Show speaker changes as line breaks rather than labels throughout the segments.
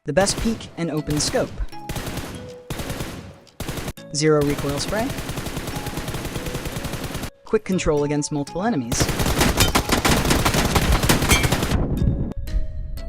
The best peek and open scope. Zero recoil spray. Quick control against multiple enemies.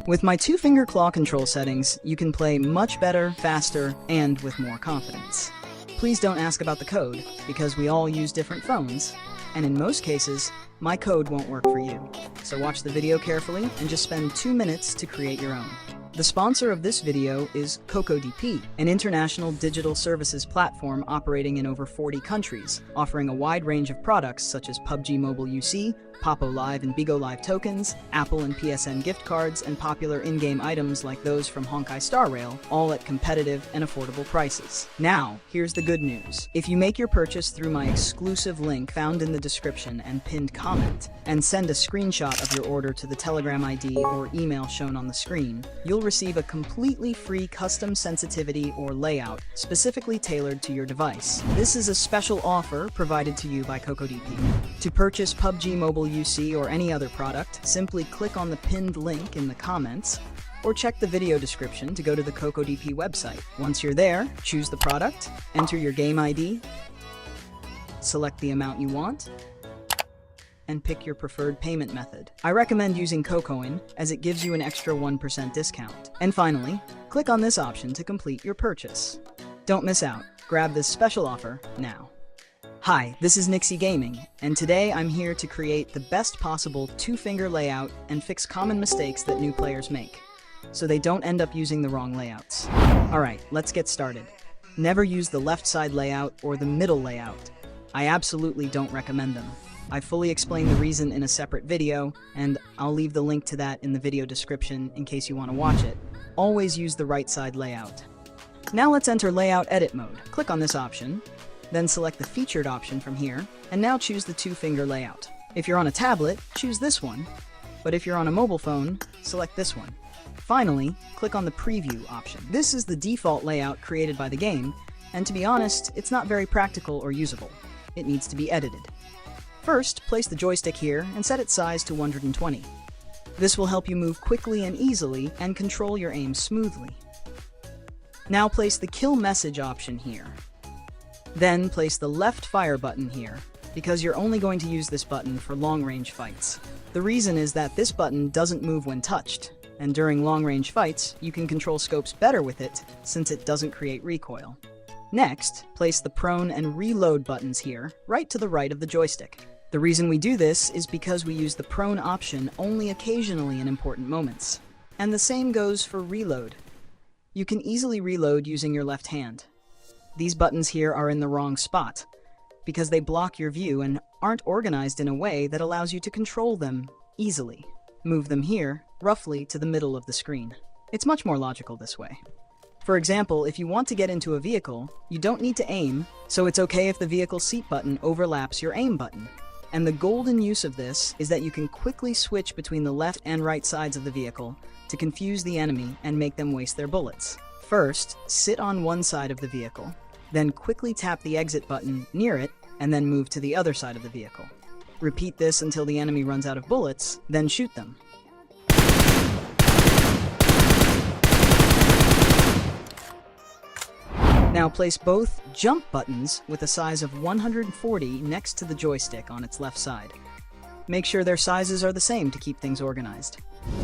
With my two-finger claw control settings, you can play much better, faster, and with more confidence. Please don't ask about the code, because we all use different phones, and in most cases, my code won't work for you. So watch the video carefully and just spend 2 minutes to create your own. The sponsor of this video is CocoDP, an international digital services platform operating in over 40 countries, offering a wide range of products such as PUBG Mobile UC, Popo Live and bgmilive tokens, Apple and PSN gift cards, and popular in-game items like those from Honkai Star Rail, all at competitive and affordable prices. Now, here's the good news. If you make your purchase through my exclusive link found in the description and pinned comment, and send a screenshot of your order to the Telegram ID or email shown on the screen, you'll receive a completely free custom sensitivity or layout specifically tailored to your device. This is a special offer provided to you by CocoDP. To purchase PUBG Mobile UC or any other product, simply click on the pinned link in the comments or check the video description to go to the CocoDP website. Once you're there, choose the product, enter your game ID, select the amount you want, and pick your preferred payment method. I recommend using Cocoin as it gives you an extra 1% discount. And finally, click on this option to complete your purchase. Don't miss out. Grab this special offer now. Hi, this is Nixie Gaming, and today I'm here to create the best possible two-finger layout and fix common mistakes that new players make, so they don't end up using the wrong layouts. Alright, let's get started. Never use the left side layout or the middle layout. I absolutely don't recommend them. I fully explained the reason in a separate video, and I'll leave the link to that in the video description in case you want to watch it. Always use the right side layout. Now let's enter Layout Edit mode. Click on this option, then select the featured option from here, and now choose the two-finger layout. If you're on a tablet, choose this one, but if you're on a mobile phone, select this one. Finally, click on the Preview option. This is the default layout created by the game, and to be honest, it's not very practical or usable. It needs to be edited. First, place the joystick here and set its size to 120. This will help you move quickly and easily and control your aim smoothly. Now place the Kill Message option here. Then place the left fire button here, because you're only going to use this button for long-range fights. The reason is that this button doesn't move when touched, and during long-range fights, you can control scopes better with it since it doesn't create recoil. Next, place the prone and reload buttons here, right to the right of the joystick. The reason we do this is because we use the prone option only occasionally in important moments. And the same goes for reload. You can easily reload using your left hand. These buttons here are in the wrong spot, because they block your view and aren't organized in a way that allows you to control them easily. Move them here, roughly to the middle of the screen. It's much more logical this way. For example, if you want to get into a vehicle, you don't need to aim, so it's okay if the vehicle seat button overlaps your aim button. And the golden use of this is that you can quickly switch between the left and right sides of the vehicle to confuse the enemy and make them waste their bullets. First, sit on one side of the vehicle, then quickly tap the exit button near it, and then move to the other side of the vehicle. Repeat this until the enemy runs out of bullets, then shoot them. Now place both jump buttons with a size of 140 next to the joystick on its left side. Make sure their sizes are the same to keep things organized.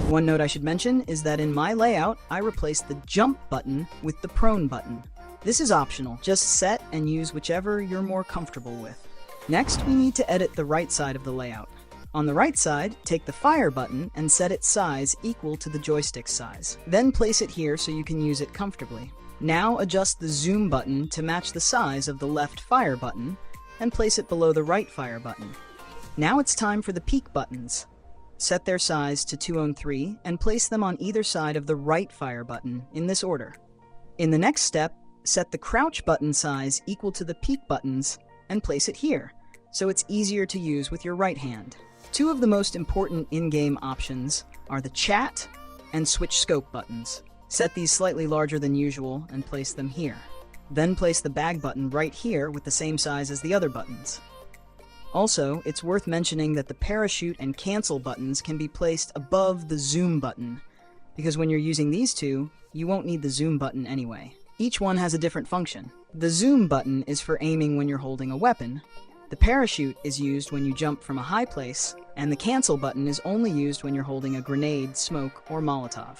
One note I should mention is that in my layout, I replaced the jump button with the prone button. This is optional, just set and use whichever you're more comfortable with. Next, we need to edit the right side of the layout. On the right side, take the fire button and set its size equal to the joystick's size. Then place it here so you can use it comfortably. Now adjust the zoom button to match the size of the left fire button and place it below the right fire button. Now it's time for the peek buttons. Set their size to 203 and place them on either side of the right fire button in this order. In the next step, set the crouch button size equal to the peek buttons and place it here, so it's easier to use with your right hand. Two of the most important in-game options are the chat and switch scope buttons. Set these slightly larger than usual and place them here. Then place the bag button right here with the same size as the other buttons. Also, it's worth mentioning that the parachute and cancel buttons can be placed above the zoom button, because when you're using these two, you won't need the zoom button anyway. Each one has a different function. The zoom button is for aiming when you're holding a weapon, the parachute is used when you jump from a high place, and the cancel button is only used when you're holding a grenade, smoke, or Molotov.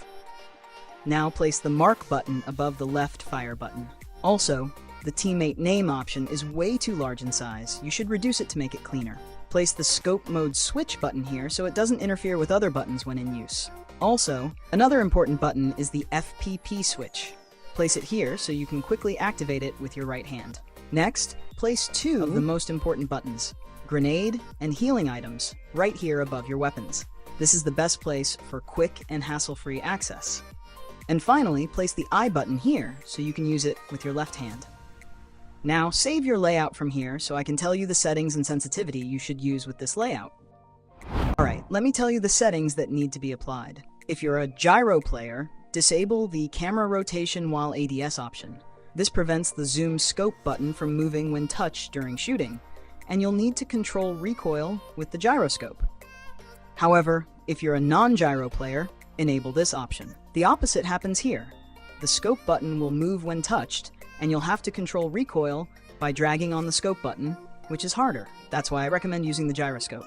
Now place the mark button above the left fire button. Also, the teammate name option is way too large in size. You should reduce it to make it cleaner. Place the scope mode switch button here so it doesn't interfere with other buttons when in use. Also, another important button is the FPP switch. Place it here so you can quickly activate it with your right hand. Next, place two of the most important buttons, grenade and healing items, right here above your weapons. This is the best place for quick and hassle-free access. And finally, place the I button here so you can use it with your left hand. Now, save your layout from here so I can tell you the settings and sensitivity you should use with this layout. Alright, let me tell you the settings that need to be applied. If you're a gyro player, disable the camera rotation while ADS option. This prevents the zoom scope button from moving when touched during shooting, and you'll need to control recoil with the gyroscope. However, if you're a non-gyro player, enable this option. The opposite happens here. The scope button will move when touched, and you'll have to control recoil by dragging on the scope button, which is harder. That's why I recommend using the gyroscope.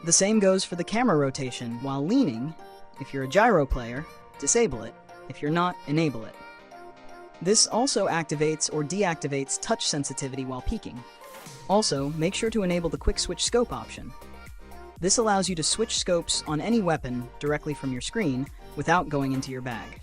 The same goes for the camera rotation. While leaning, if you're a gyro player, disable it. If you're not, enable it. This also activates or deactivates touch sensitivity while peeking. Also, make sure to enable the quick switch scope option. This allows you to switch scopes on any weapon directly from your screen without going into your bag.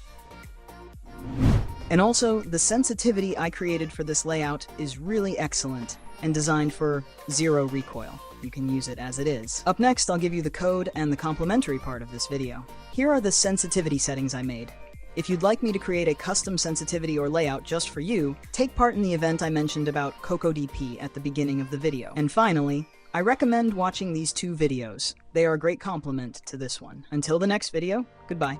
And also, the sensitivity I created for this layout is really excellent and designed for zero recoil. You can use it as it is. Up next, I'll give you the code and the complementary part of this video. Here are the sensitivity settings I made. If you'd like me to create a custom sensitivity or layout just for you, take part in the event I mentioned about CocoDP at the beginning of the video. And finally, I recommend watching these two videos. They are a great complement to this one. Until the next video, goodbye.